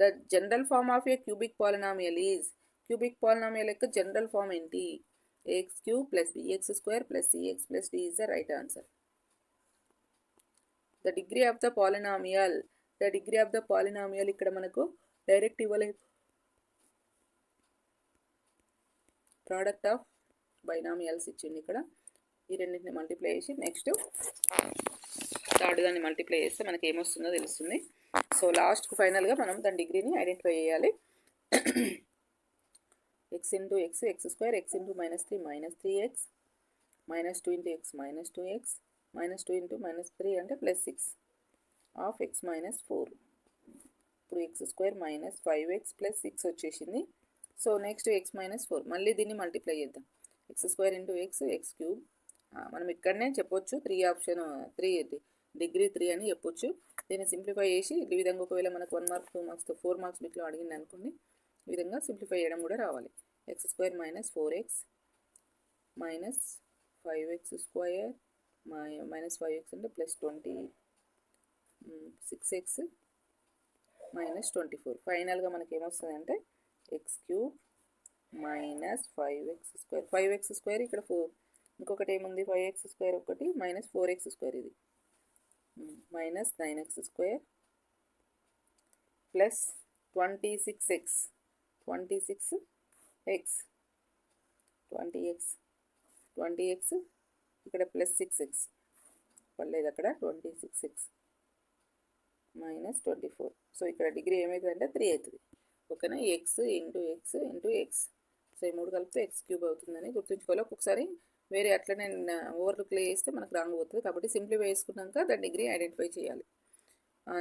The general form of a cubic polynomial is, cubic polynomial యొక్క general form ఏంటి? A x cube plus b x square plus c x plus d is the right answer. The degree of the polynomial, the degree of the polynomial ఇక్కడ మనకు direct ఇవ్వలేదు, product of బైనామియల్స్ ఇచ్చింది ఇక్కడ. ఈ రెండింటిని multiply చేసి నెక్స్ట్ థర్డ్ దాన్ని మల్టిప్లై చేస్తే మనకి ఏమొస్తుందో తెలుస్తుంది. సో లాస్ట్కు ఫైనల్గా మనం దాని డిగ్రీని ఐడెంటిఫై చేయాలి. X into X X square, X into -3 -3x, -2 into X -2x, -2 into -3 అంటే +6 ఆఫ్ x -4. ఇప్పుడు ఎక్స్ స్క్వేర్ -5x + 6 వచ్చేసింది. సో నెక్స్ట్ x -4, మళ్ళీ దీన్ని మల్టిప్లై చేద్దాం. X square into X X cube, మనం ఇక్కడనే చెప్పొచ్చు 3 ఆప్షన్ 3 డిగ్రీ 3 అని చెప్పొచ్చు. దీన్ని సింప్లిఫై చేసి ఈ విధంగా ఒకవేళ మనకు 1 మార్క్ 2 మార్క్స్తో 4 మార్క్స్ బిట్లో అడిగింది అనుకోండి, ఈ విధంగా సింప్లిఫై చేయడం కూడా రావాలి. X square -4x -5x square -5x అంటే +20, 6x -24. ఫైనల్గా మనకి ఏమొస్తుంది అంటే X cube -5x square, 5x square ఇక్కడ 4, ఇంకొకటి ఏముంది 5x స్క్వేర్ ఒకటి -4x స్క్వేర్, ఇది -9x square plus 26x 20x ఇక్కడ +6x పర్లేదు, అక్కడ 26x -24. సో ఇక్కడ డిగ్రీ ఏమవుతుందంటే 3 అవుతుంది. ఓకేనా, X into X into X, so ఈ 3 కలిపితే ఎక్స్ క్యూబ్ అవుతుందని గుర్తుంచుకోవాలి. ఒక్కొక్కసారి వేరే అట్లనే ఓవర్లుక్ చేస్తే మనకు రాంగ్ పోతుంది, కాబట్టి సింప్లిఫై చేసుకున్నాక దాని డిగ్రీ ఐడెంటిఫై చేయాలి.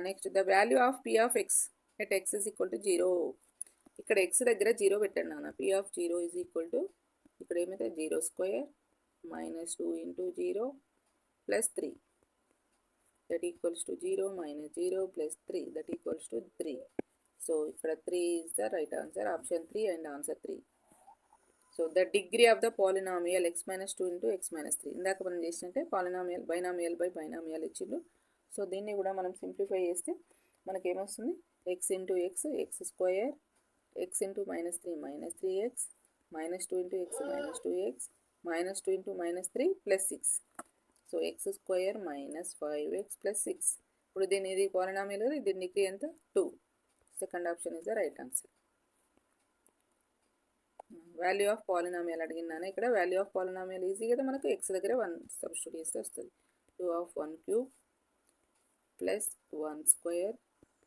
Next the value of P of X at X is equal to 0. ఇక్కడ ఎక్స్ దగ్గర 0 పెట్టండి నాన్న. P of 0 is equal to ఇక్కడ ఏమైతే 0 square -2 into 0 plus 3 that equals to 0 -0 plus 3 that equals to 3. So ఇక్కడ 3 is the right answer, option 3 and answer 3. So the degree of the polynomial x -2 into x -3. ఇందాక మనం చేసినట్టే polynomial binomial by binomial ఇచ్చిండు. So దీన్ని కూడా మనం simplify చేస్తే మనకి ఏమొస్తుంది, X into X X square, X into -3 -3x, -2 into X -2x, -2 into -3 plus 6. So X square -5x plus 6. ఇప్పుడు దీని ఇది పాలినామియల్ కదా, దీని డిగ్రీ ఎంత 2. Second option is the right answer. Value of polynomial అడిగినాను. ఇక్కడ వాల్యూ ఆఫ్ పాలినామియల్ ఈజీ కదా, మనకు ఎక్స్ దగ్గర 1 సబ్స్టిట్యూట్ చేస్తే వస్తుంది. 2 of 1 cube plus 1 square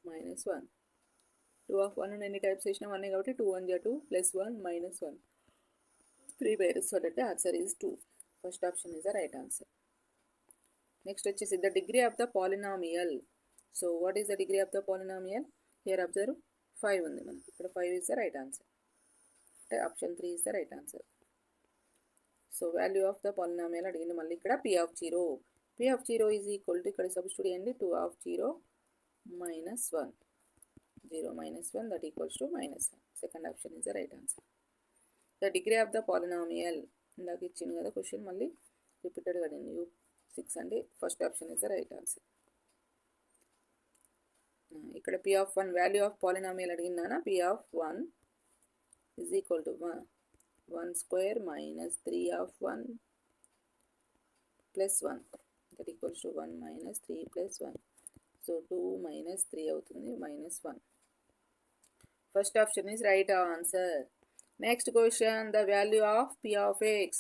-1. 2 of 1 ఎన్ని టైప్స్ చేసినా 1 కాబట్టి 2 1 2 ప్లస్ 1 -1 3 బైరస్ అంటే answer is 2. First option is the right answer. Next వచ్చేసి the degree of the polynomial. So what is the degree of the polynomial? Here observe 5 ఉంది మనకి, ఇక్కడ 5 is the right answer, అంటే option 3 is the right answer. So value of the polynomial అడిగింది మళ్ళీ ఇక్కడ P of 0. P of 0 is equal to ఇక్కడ substitute చేయండి 2 of 0 -1, 0 -1 that equals to -1. Second option is the right answer. The degree of the polynomial ఇందాక ఇచ్చింది కదా question, మళ్ళీ repeated కదండి 6 అంటే first option is the right answer. ఇక్కడ P of 1 value of polynomial అడిగిందానా, P of 1 is equal to 1 square minus 3 of 1 plus 1 that equals to 1 minus 3 plus 1. So 2 minus 3 అవుతుంది -1. First option is right answer. Next question, the value of p of x.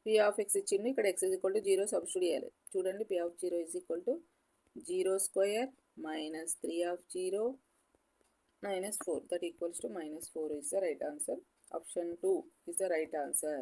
p of x ఇచ్చింది, ఇక్కడ x is equal to 0 substitute చేయాలి. చూడండి p of 0 is equal to 0 square minus 3 of 0 -4 that equals to -4 is the right answer. Option 2 is the right answer.